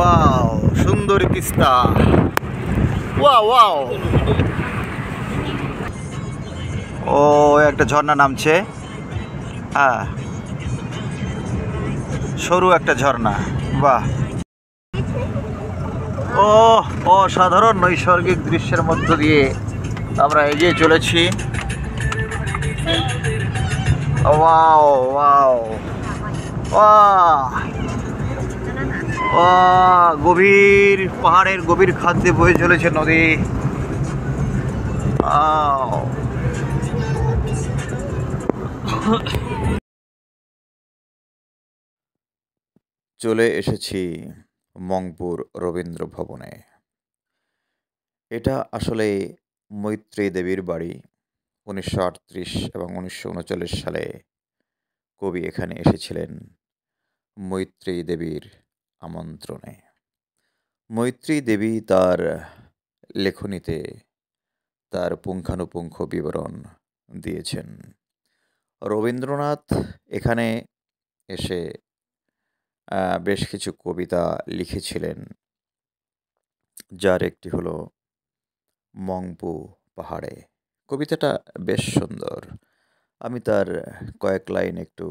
Wow, সুন্দর Teesta. Wow wow, ও একটা ঝর্ণা নামছে। হ্যাঁ, সরু একটা ঝর্ণা। বাহ, ও অসাধারণ নৈসর্গিক দৃশ্যের মধ্য দিয়ে আমরা এগিয়ে চলেছি। ওয়াও ওয়াও, গভীর পাহাড়ের গভীর খাদ্যে বয়ে চলেছে নদী। চলে এসেছি মংপুর রবীন্দ্র ভবনে। এটা আসলে মৈত্রী দেবীর বাড়ি। 1938 এবং 1939 সালে কবি এখানে এসেছিলেন মৈত্রী দেবীর আমন্ত্রণে। মৈত্রী দেবী তার লেখনীতে তার পুঙ্খানুপুঙ্খ বিবরণ দিয়েছেন। রবীন্দ্রনাথ এখানে এসে বেশ কিছু কবিতা লিখেছিলেন, যার একটি হলো মংপু পাহাড়ে। কবিতাটা বেশ সুন্দর। আমি তার কয়েক লাইন একটু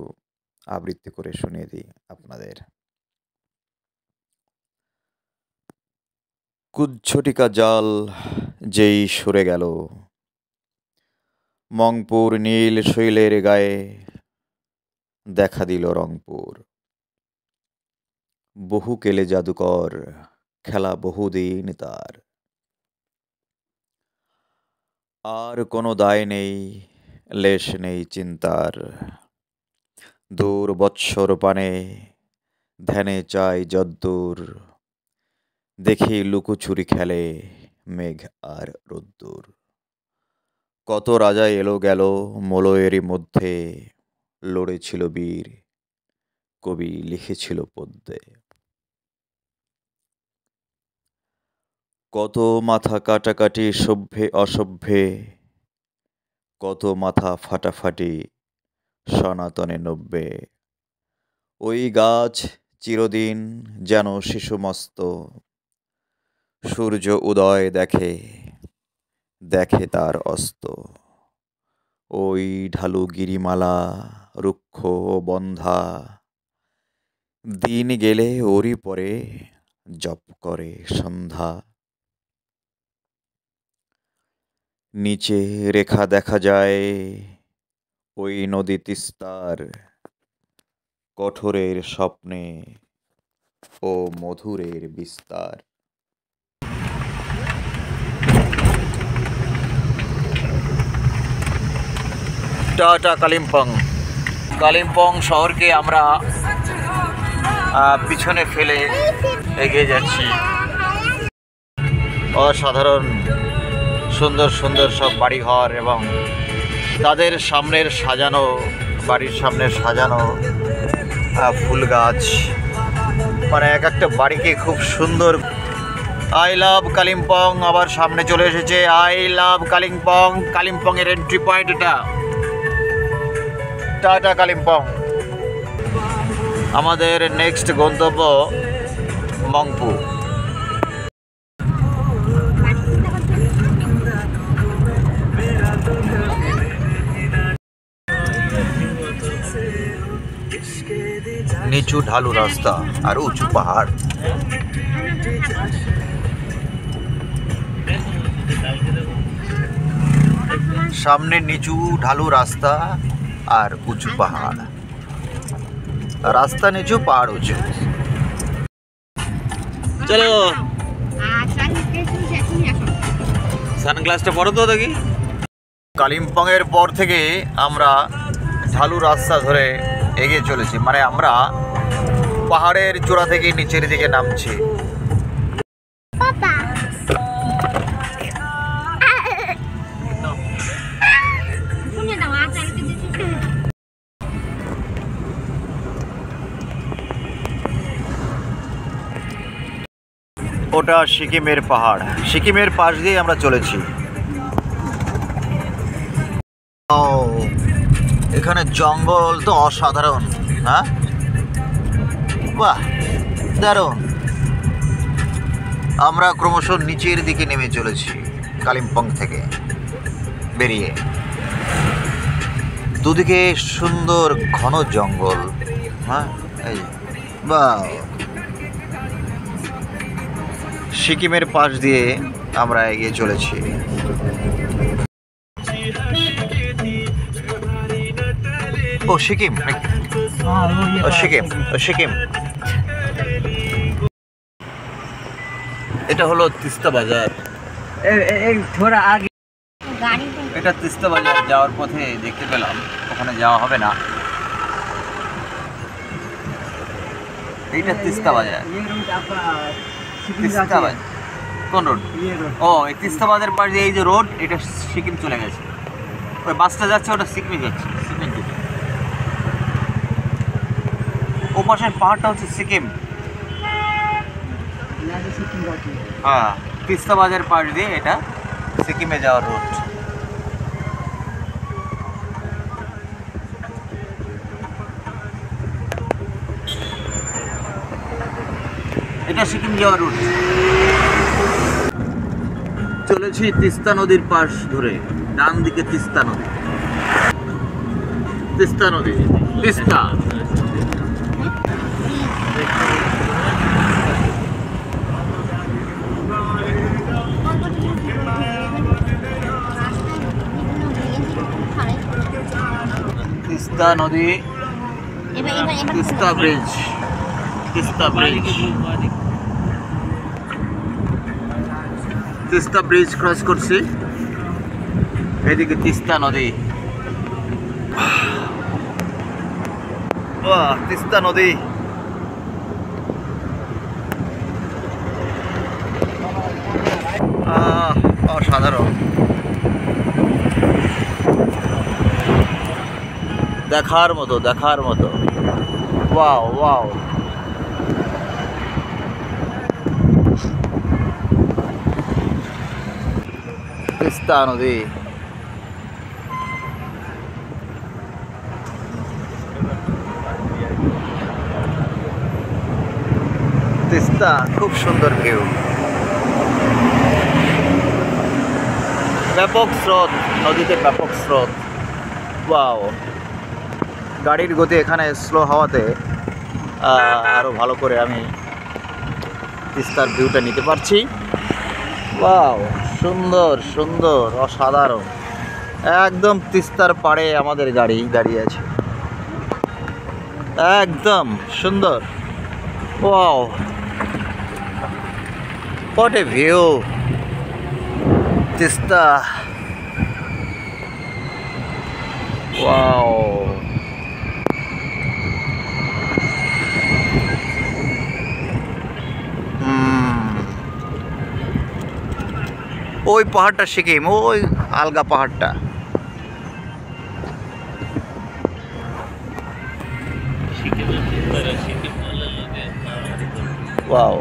আবৃত্তি করে শুনিয়ে দিই আপনাদের। কুজ্ঝটিকা জাল যেই সরে গেল, মংপুর নীল শৈলের গায়ে দেখা দিল রংপুর। বহু কেলে জাদুকর খেলা বহুদিন তার, আর কোনো দায় নেই লেশ নেই চিন্তার। দূর বৎসর পানে ধ্যানে চাই যদ্দূর, দেখি লুকোচুরি খেলে মেঘ আর রোদ্দুর। কত রাজা এলো গেল মলয়েরই মধ্যে, লড়েছিল বীর কবি লিখেছিল পদ্যে। কত মাথা কাটাকাটি সভ্যে অসভ্যে, কত মাথা ফাটাফাটি সনাতনে নব্যে। ওই গাছ চিরদিন যেন শিশুমস্ত, সূর্য উদয় দেখে দেখে তার অস্ত। ওই ঢালু গিরিমালা রুক্ষ ও বন্ধা, দিন গেলে ওরই পরে জপ করে সন্ধ্যা। নিচে রেখা দেখা যায় ওই নদী তিস্তার, কঠোরের স্বপ্নে ও মধুরের বিস্তার। টাটা কালিম্পং। কালিম্পং শহরকে আমরা পিছনে ফেলে এগিয়ে যাচ্ছি। অসাধারণ সুন্দর সুন্দর সব বাড়িঘর এবং তাদের সামনের সাজানো, বাড়ির সামনে সাজানো ফুল গাছ, মানে এক একটা বাড়িকে খুব সুন্দর। আই লাভ কালিম্পং আবার সামনে চলে এসেছে। আই লাভ কালিম্পং, কালিম্পংয়ের এন্ট্রি পয়েন্ট এটা। টাটা কালিম্পং। আমাদের নেক্সট গন্তব্য মংপু। নিচু ঢালু রাস্তা আর উঁচু পাহাড়। সামনে নিচু ঢালু রাস্তা আর উঁচু পাহাড়। রাস্তা নিচু, পাহাড় উঁচু। চলো, সানগ্লাসটা পরো তো দেখি। কালিম্পং এর পর থেকে আমরা ঢালু রাস্তা ধরে এগিয়ে চলেছি, মানে আমরা পাহাড়ের চূড়া থেকে নিচের দিকে নামছি। ওটা সিকিমের পাহাড়। সিকিমের পাশ দিয়ে আমরা চলেছি। এখানে জঙ্গল তো অসাধারণ। হ্যাঁ, বাহ, দারুণ। আমরা ক্রমশ নিচের দিকে নেমে চলেছি কালিম্পং থেকে বেরিয়ে। দুদিকে সুন্দর ঘন জঙ্গল। হ্যাঁ, এই বা সিকিমের পাশ দিয়ে আমরা এগিয়ে চলেছি। ও সিকিম, সিকিম, সিকিম। এটা হলো তিস্তা বাজার। এটা তিস্তা বাজার যাওয়ার পথে দেখতে পেলাম, ওখানে যাওয়া হবে না। এইটা তিস্তা বাজার। তিস্তা বাজার কোন রোড? ও, এই তিস্তা বাজার পাশে এই যে রোড, এটা সিকিম চলে গেছে। ওই বাসটা যাচ্ছে, ওটা সিকিমে যাচ্ছে, সিকিম থেকে। ও পাশের পাহাড়টা হচ্ছে সিকিম। হ্যাঁ, তিস্তা বাজার পাশ দিয়ে এটা সিকিমে যাওয়ার রোড। এটা সিকিম যাওয়ার রুট। চলেছি তিস্তা নদীর পাশ ধরে, ডান দিকে তিস্তা নদী। তিস্তা নদী, তিস্তা। তিস্তা নদী, Teesta bridge, Teesta bridge. Teesta bridge cross করছি, এদিকে তিস্তা নদী। বাহ, তিস্তা নদী। অসাধারণ, দেখার মতো, দেখার মতো। Wow wow. তিস্তা নদী। তিস্তা, খুব সুন্দর ভিউ। ব্যাপক স্রোত, নদীতে ব্যাপক স্রোত। ওয়াও। গাড়ির গতি এখানে স্লো হওয়াতে আরো ভালো করে আমি তিস্তার ভিউটা নিতে পারছি। ওয়াও, সুন্দর সুন্দর, অসাধারণ। একদম তিস্তার পাড়ে আমাদের গাড়ি দাঁড়িয়ে আছে, একদম সুন্দর। Wow, what a view. Teesta, wow. ওই পাহাড়টা সিকিম, ওই আলগা পাহাড়টা। ওয়াও।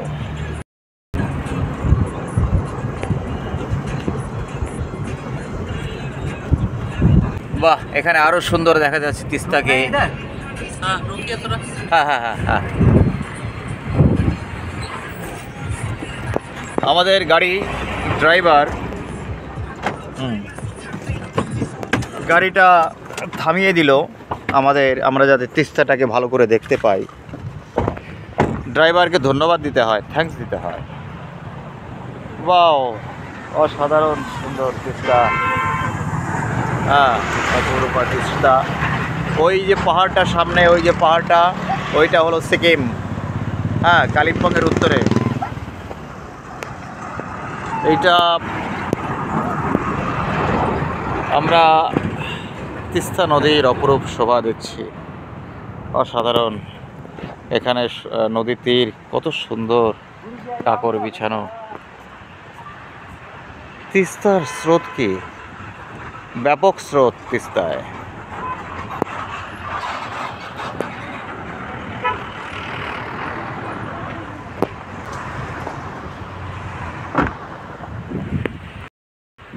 বাহ, এখানে আরো সুন্দর দেখা যাচ্ছে তিস্তাকে। হ্যাঁ হ্যাঁ হ্যাঁ হ্যাঁ। আমাদের গাড়ি ড্রাইভার গাড়িটা থামিয়ে দিল আমরা যাতে তিস্তাটাকে ভালো করে দেখতে পাই। ড্রাইভারকে ধন্যবাদ দিতে হয়, থ্যাঙ্কস দিতে হয়। ওয়াও, অসাধারণ সুন্দর তিস্তা। হ্যাঁ, অপরূপা তিস্তা। ওই যে পাহাড়টা সামনে, ওই যে পাহাড়টা, ওইটা হলো সিকিম। হ্যাঁ, কালিম্পংয়ের উত্তরে। এইটা আমরা তিস্তা নদীর অপরূপ শোভা দেখছি, অসাধারণ। এখানে নদীর তীর কত সুন্দর, কাপড় বিছানো। তিস্তার স্রোত কি ব্যাপক স্রোত তিস্তায়।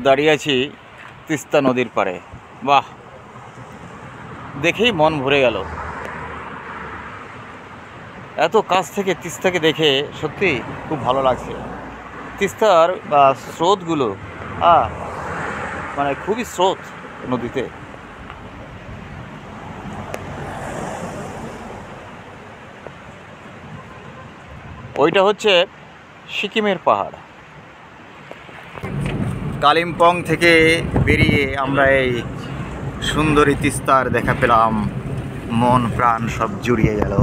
দাঁড়িয়ে আছি তিস্তা নদীর পাড়ে। বাহ, দেখেই মন ভরে গেল। এত কাছ থেকে তিস্তাকে দেখে সত্যি খুব ভালো লাগছে। তিস্তার স্রোতগুলো মানে খুবই স্রোত নদীতে। ওইটা হচ্ছে সিকিমের পাহাড়। কালিম্পং থেকে বেরিয়ে আমরা এই সুন্দরী তিস্তার দেখা পেলাম, মন প্রাণ সব জুড়িয়ে গেল।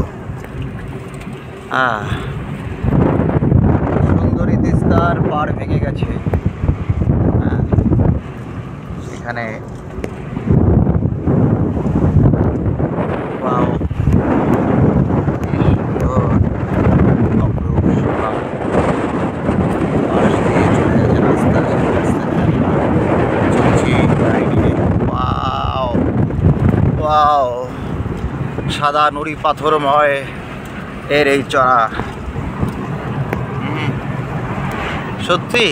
সুন্দরী তিস্তার পাড় ভেঙে গেছে। এখানে সাদা নুড়ি পাথরময় এর এই চড়া, সত্যি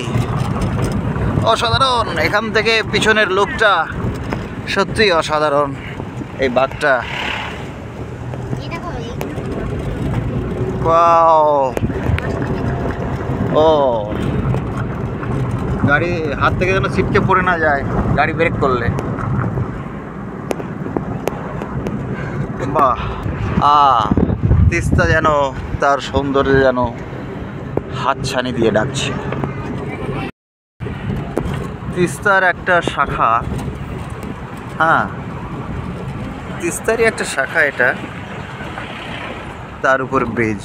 অসাধারণ। এখান থেকে পিছনের লোকটা সত্যি অসাধারণ। এই বাঘটা ও গাড়ি হাত থেকে যেন ছিটকে পড়ে না যায় গাড়ি ব্রেক করলে। বাহ, তিস্তা যেন তার সৌন্দর্য যেন হাতছানি দিয়ে ডাকছে। তিস্তার একটা শাখা, তিস্তারই একটা শাখা এটা, তার উপর ব্রিজ।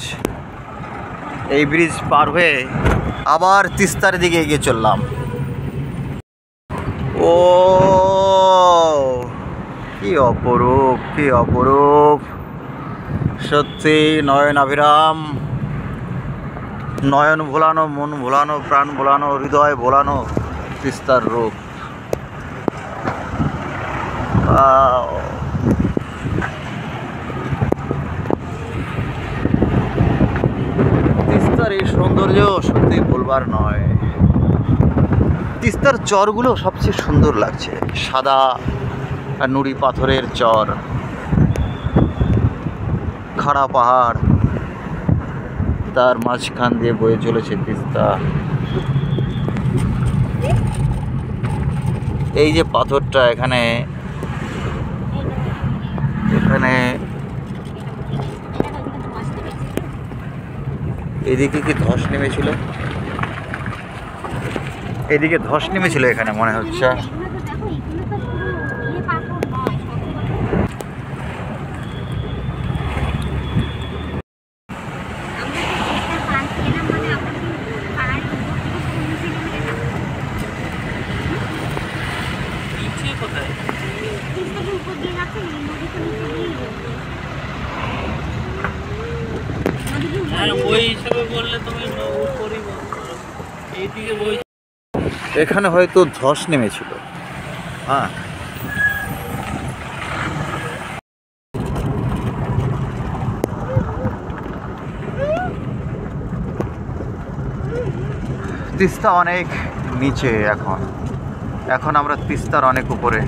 এই ব্রিজ পার হয়ে আবার তিস্তার দিকে এগিয়ে চললাম। ও কি অপরূপ, কি অপরূপ, সত্যি নয়নাভিরাম, নয়ন ভোলানো, মন ভোলানো, প্রাণ ভোলানো, হৃদয় ভোলানো তিস্তার রূপ। তিস্তার এই সৌন্দর্য সত্যি বলবার নয়। তিস্তার চরগুলো সবচেয়ে সুন্দর লাগছে, সাদা আর নুড়ি পাথরের চর, খাড়া পাহাড়, তার মাঝখান দিয়ে বয়ে চলেছে তিস্তা। এই যে পাথরটা এখানে এদিকে কি ধস নেমেছিল? এদিকে ধস নেমেছিল এখানে মনে হচ্ছে। এখানে হয়তো ধস নেমেছিল। তিস্তা অনেক নিচে, এখন আমরা তিস্তার অনেক উপরে।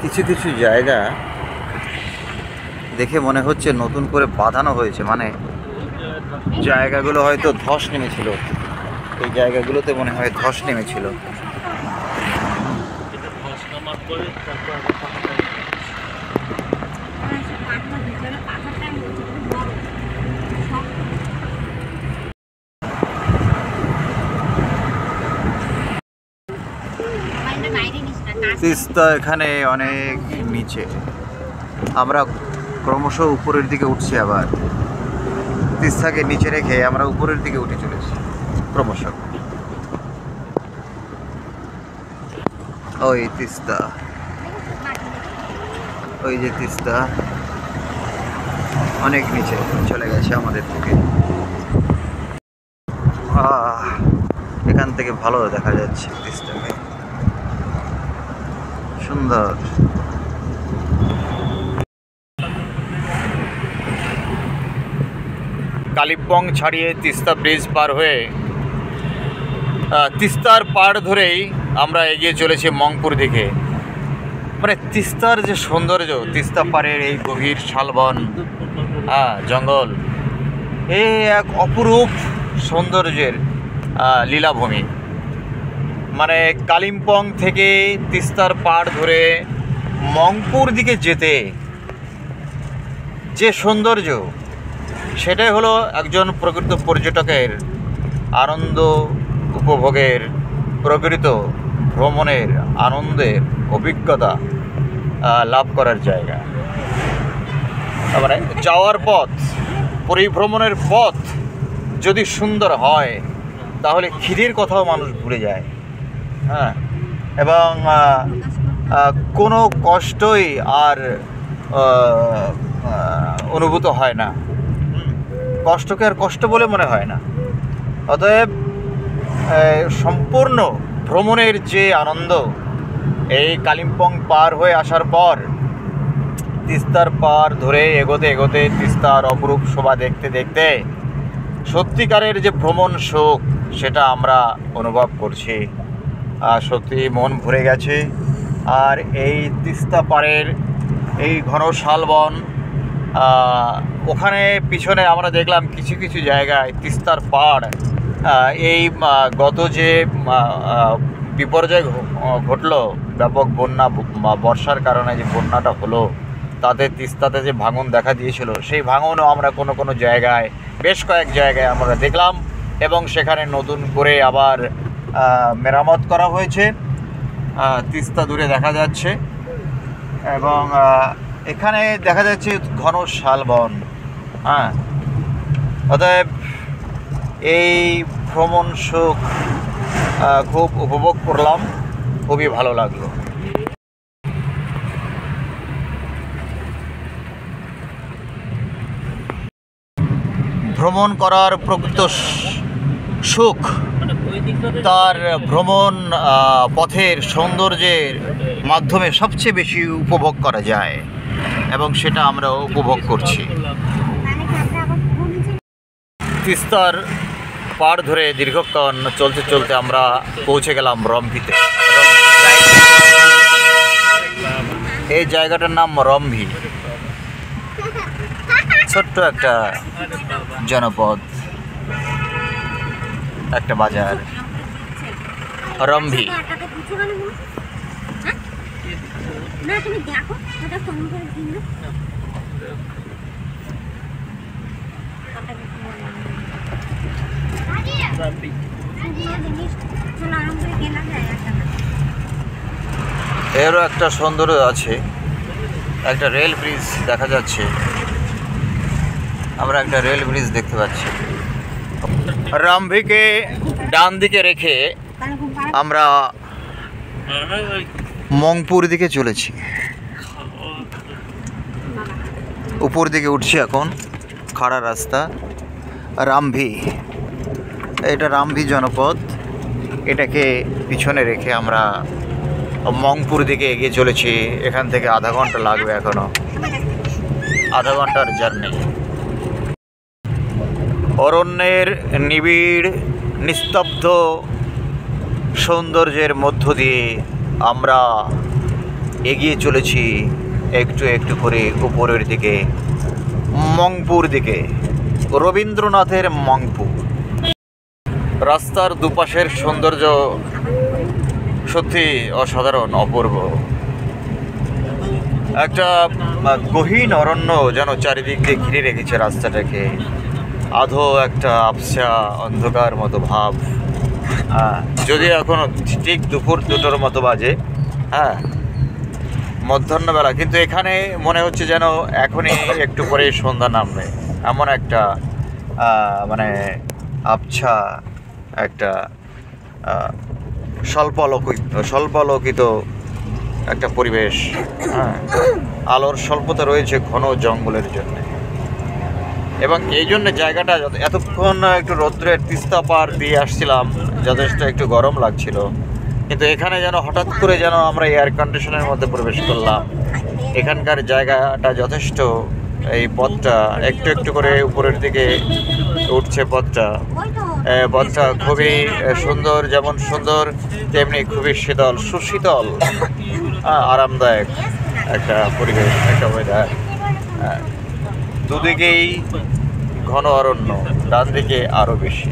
কিছু কিছু জায়গা দেখে মনে হচ্ছে নতুন করে বাঁধানো হয়েছে, মানে জায়গাগুলো হয়তো ধস নেমেছিল, এই জায়গাগুলোতে মনে হয় ধস নেমেছিল। তিস্তা এখানে অনেক নিচে, আমরা ক্রমশ উপরের দিকে উঠছি। আবার তিস্তাকে নিচে রেখে আমরা উপরের দিকে উঠে চলেছি ক্রমশ। ওই তিস্তা, ওই যে তিস্তা অনেক নিচে চলে গেছে আমাদের থেকে। এখান থেকে ভালো দেখা যাচ্ছে তিস্তাকে, সুন্দর। কালিম্পং ছাড়িয়ে তিস্তা ব্রিজ পার হয়ে তিস্তার পাড় ধরেই আমরা এগিয়ে চলেছি মংপুর দিকে। মানে তিস্তার যে সৌন্দর্য, তিস্তা পাড়ের এই গভীর শালবন, জঙ্গল, এই এক অপরূপ সৌন্দর্যের লীলাভূমি। মানে কালিম্পং থেকে তিস্তার পাড় ধরে মংপুর দিকে যেতে যে সৌন্দর্য, সেটাই হলো একজন প্রকৃত পর্যটকের আনন্দ উপভোগের, প্রকৃত ভ্রমণের আনন্দের অভিজ্ঞতা লাভ করার জায়গা। মানে যাওয়ার পথ, পরিভ্রমণের পথ যদি সুন্দর হয় তাহলে খিদের কথাও মানুষ ভুলে যায়, এবং কোনো কষ্টই আর অনুভূত হয় না, কষ্টকে আর কষ্ট বলে মনে হয় না। অতএব সম্পূর্ণ ভ্রমণের যে আনন্দ, এই কালিম্পং পার হয়ে আসার পর তিস্তার পাড় ধরে এগোতে এগোতে তিস্তার অপরূপ শোভা দেখতে দেখতে সত্যিকারের যে ভ্রমণ সুখ, সেটা আমরা অনুভব করছি। সত্যি মন ভরে গেছে। আর এই তিস্তা পাড়ের এই ঘন শালবন, ওখানে পিছনে আমরা দেখলাম কিছু কিছু জায়গায় তিস্তার পাড়, এই গত যে বিপর্যয় ঘটলো, ব্যাপক বন্যা, বর্ষার কারণে যে বন্যাটা হলো, তাতে তিস্তাতে যে ভাঙন দেখা দিয়েছিল, সেই ভাঙনও আমরা কোনো কোনো জায়গায়, বেশ কয়েক জায়গায় আমরা দেখলাম, এবং সেখানে নতুন করে আবার মেরামত করা হয়েছে। তিস্তা দূরে দেখা যাচ্ছে, এবং এখানে দেখা যাচ্ছে ঘন শালবন। অতএব এই ভ্রমণ সুখ খুব উপভোগ করলাম, খুবই ভালো লাগলো। ভ্রমণ করার প্রকৃত সুখ তার ভ্রমণ পথের সৌন্দর্যের মাধ্যমে সবচেয়ে বেশি উপভোগ করা যায়, এবং সেটা আমরা উপভোগ করছি। তিস্তার পাড় ধরে দীর্ঘক্ষণ চলতে চলতে আমরা পৌঁছে গেলাম রম্ভিতে। এই জায়গাটার নাম রম্ভি, ছোট্ট একটা জনপদ, একটা বাজার, রম্ভি। এরও একটা সৌন্দর্য আছে, একটা রেল ব্রিজ দেখা যাচ্ছে, আমরা একটা রেল ব্রিজ দেখতে পাচ্ছি। রামভিকে ডান দিকে রেখে আমরা মংপুর দিকে চলেছি, উপর দিকে উঠছি এখন, খাড়া রাস্তা। রামভি, এটা রামভি জনপদ, এটাকে পিছনে রেখে আমরা মংপুর দিকে এগিয়ে চলেছি। এখান থেকে আধা ঘন্টা লাগবে, এখনো আধা ঘন্টার জার্নি। অরণ্যের নিবিড় নিস্তব্ধ সৌন্দর্যের মধ্য দিয়ে আমরা এগিয়ে চলেছি একটু একটু করে উপরের দিকে, মংপুর দিকে, রবীন্দ্রনাথের মংপুর। রাস্তার দুপাশের সৌন্দর্য সত্যি অসাধারণ, অপূর্ব। একটা গহীন অরণ্য যেন চারিদিক দিয়ে ঘিরে রেখেছে রাস্তাটাকে, আধো একটা আবছা অন্ধকার মতো ভাব। যদি এখনো ঠিক দুপুর 2টোর মতো বাজে, মধ্যাহ্নবেলা, কিন্তু এখানে মনে হচ্ছে যেন এখনই একটু পরে সন্ধ্যা নামবে, এমন একটা মানে আবছা একটা স্বল্পালোকিত একটা পরিবেশ। আলোর স্বল্পতা রয়েছে ঘন জঙ্গলের জন্য, এবং এই জন্য জায়গাটা এতক্ষণ একটু রৌদ্রের তিস্তা পার দিয়ে আসছিলাম, যথেষ্ট একটু গরম লাগছিল, কিন্তু এখানে যেন হঠাৎ করে যেন আমরা এয়ার কন্ডিশনের মধ্যে প্রবেশ করলাম। এখানকার জায়গাটা যথেষ্ট, এই পথটা একটু একটু করে উপরের দিকে উঠছে, পথটা খুবই সুন্দর, যেমন সুন্দর তেমনি খুবই শীতল, সুশীতল আরামদায়ক একটা পরিবেশ, একটা ওয়েদার। দুদিকেই ঘন অরণ্য, ডান দিকে আরও বেশি।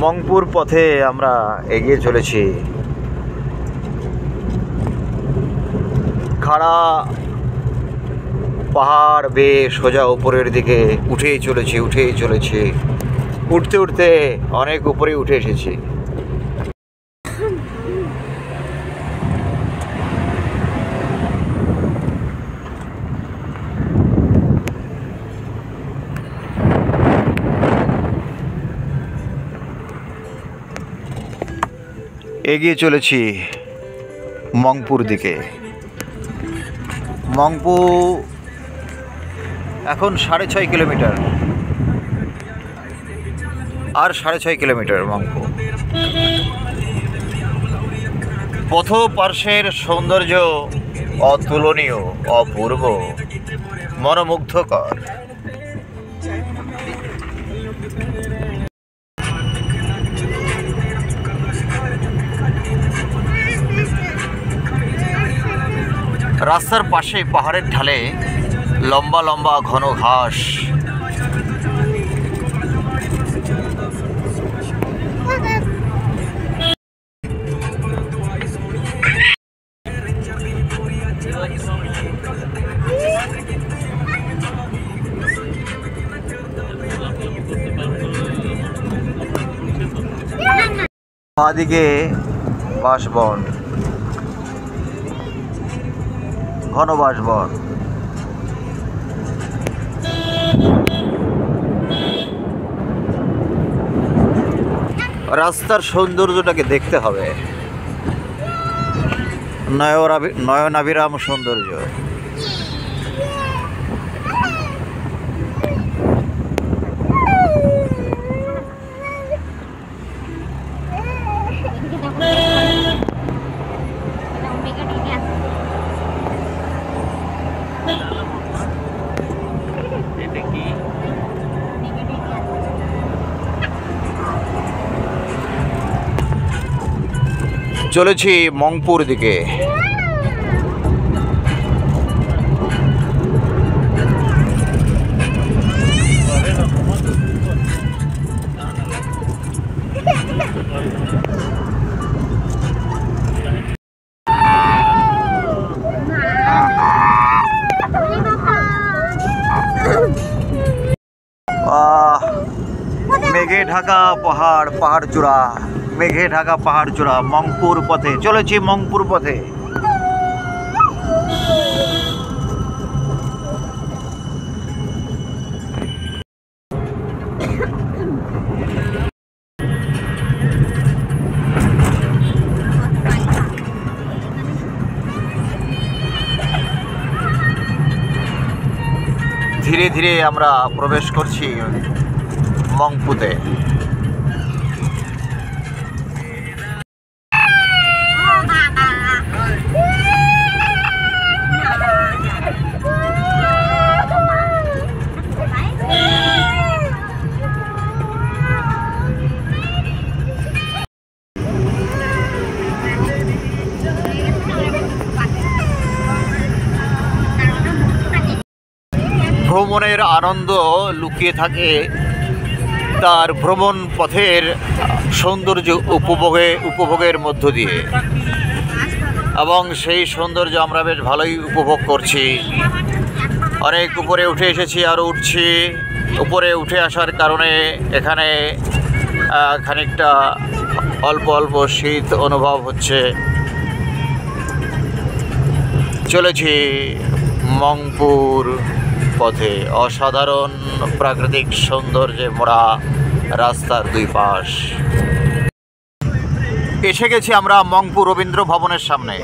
মংপুর পথে আমরা এগিয়ে চলেছি। খাড়া পাহাড় বেয়ে সোজা উপরের দিকে উঠেই চলেছি। উঠতে উঠতে অনেক উপরে উঠে এসেছি। এগিয়ে চলেছি মংপুর দিকে। মংপু এখন 6.5 কিলোমিটার, আর 6.5 কিলোমিটার মংপু। পথ পার্শ্বের সৌন্দর্য অতুলনীয়, অপূর্ব, মনোমুগ্ধকর। রাস্তার পাশে পাহাড়ের ঢালে লম্বা লম্বা ঘন ঘাস। বাঁদিকে বাঁশবন, ঘন বাঁশবন। রাস্তার সৌন্দর্যটাকে দেখতে হবে, নয়নাভিরাম সৌন্দর্য। চলেছি মংপুর দিকে। মেঘে ঢাকা পাহাড় চূড়া, মেঘে ঢাকা পাহাড় চূড়া। মংপুর পথে চলেছি, মংপুর পথে। ধীরে ধীরে আমরা প্রবেশ করছি মংপুতে। ভ্রমণের আনন্দ লুকিয়ে থাকে তার ভ্রমণ পথের সৌন্দর্য উপভোগের মধ্য দিয়ে, এবং সেই সৌন্দর্য আমরা বেশ ভালোই উপভোগ করছি। অনেক উপরে উঠে এসেছি, আরও উঠছি। উপরে উঠে আসার কারণে এখানে খানিকটা অল্প অল্প শীত অনুভব হচ্ছে। চলেছি মংপুর পথে। অসাধারণ প্রাকৃতিক সৌন্দর্যে মোড়া রাস্তার দুই পাশ। এসে গেছি আমরা মংপুর রবীন্দ্র ভবনের সামনে।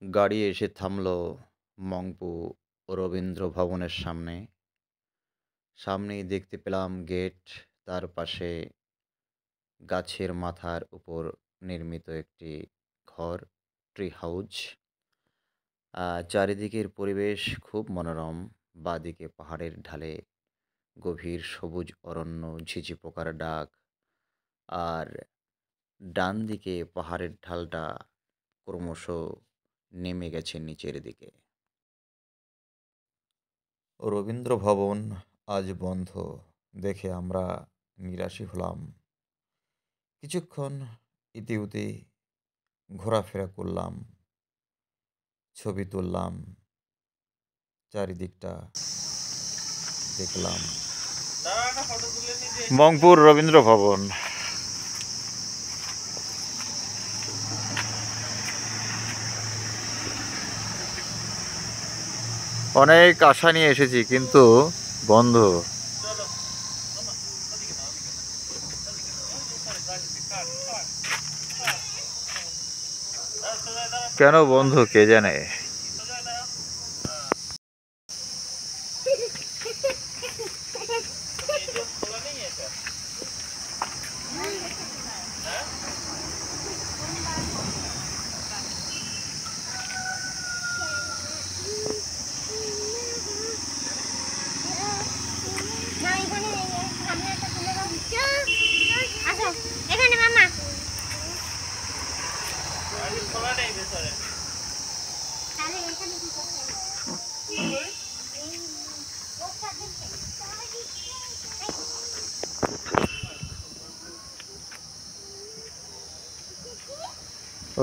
গাড়ি এসে থামলো মংপু রবীন্দ্র ভবনের সামনে। সামনেই দেখতে পেলাম গেট, তার পাশে গাছের মাথার উপর নির্মিত একটি ঘর, ট্রি হাউস। চারিদিকের পরিবেশ খুব মনোরম। বাঁদিকে পাহাড়ের ঢালে গভীর সবুজ অরণ্য, ঝিঝি পোকার ডাক, আর ডান দিকে পাহাড়ের ঢালটা ক্রমশ নেমে গেছে নিচের দিকে। রবীন্দ্র ভবন আজ বন্ধ দেখে আমরা নিরাশই হলাম। কিছুক্ষণ ইতিউতি ঘোরাফেরা করলাম, ছবি তুললাম, চারিদিকটা দেখলাম। মংপুর রবীন্দ্র ভবন। অনেক আশা নিয়ে এসেছি কিন্তু বন্ধ। কেন বন্ধ কে জানে।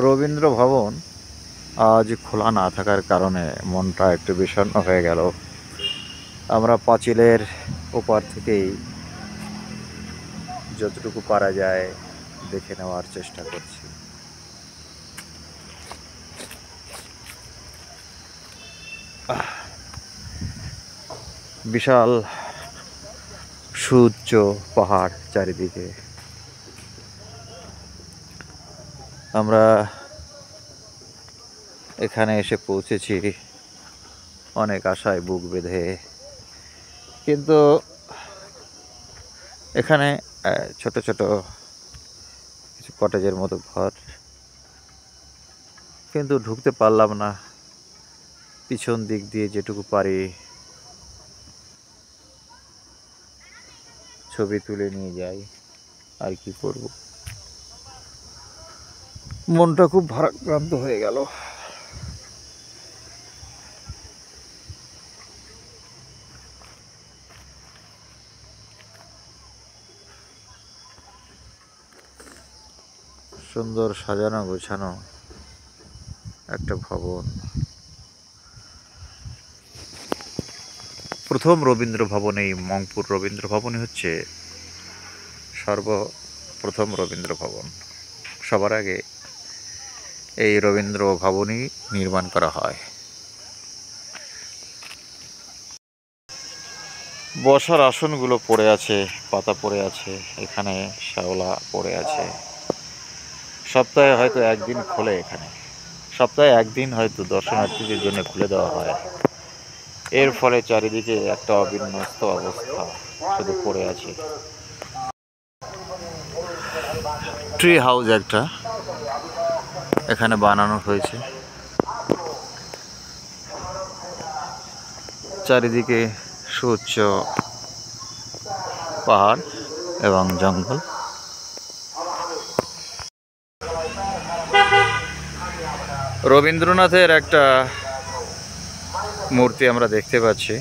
রবীন্দ্র ভবন আজ খোলা না থাকার কারণে মনটা একটু বিষণ্ণ হয়ে গেল। আমরা পাঁচিলের ওপার থেকেই যতটুকু পারা যায় দেখে নেওয়ার চেষ্টা করছি। বিশাল সুউচ্চ পাহাড় চারিদিকে। আমরা এখানে এসে পৌঁছেছি অনেক আশায় বুক বেঁধে, কিন্তু এখানে ছোট ছোট কিছু কটেজের মতো ঘর, কিন্তু ঢুকতে পারলাম না। পিছন দিক দিয়ে যেটুকু পারি ছবি তুলে নিয়ে যাই, আর কি করব। মনটা খুব ভারাক্রান্ত হয়ে গেল। সুন্দর সাজানো গোছানো একটা ভবন। প্রথম রবীন্দ্র ভবন, এই মংপুর রবীন্দ্র ভবনই হচ্ছে সর্বপ্রথম রবীন্দ্র ভবন। সবার আগে এই রবীন্দ্র ভবনই নির্মাণ করা হয়। বসার আসনগুলো পড়ে আছে, পাতা পড়ে আছে, এখানে শ্যাওলা পড়ে আছে। সপ্তাহে হয়তো একদিন খোলে, এখানে সপ্তাহে একদিন হয়তো দর্শনার্থীদের জন্য খুলে দেওয়া হয়। এর ফলে চারিদিকে একটা অবিন্যস্ত অবস্থা, শুধু পড়ে আছে। ট্রি হাউস একটা এখানে বানানো হয়েছে। চারিদিকে সুউচ্চ পাহাড় এবং জঙ্গল। রবীন্দ্রনাথের একটা মূর্তি আমরা দেখতে পাচ্ছি।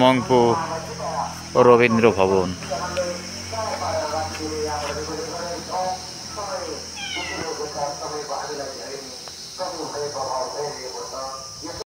মংপু রবীন্দ্র ভবন।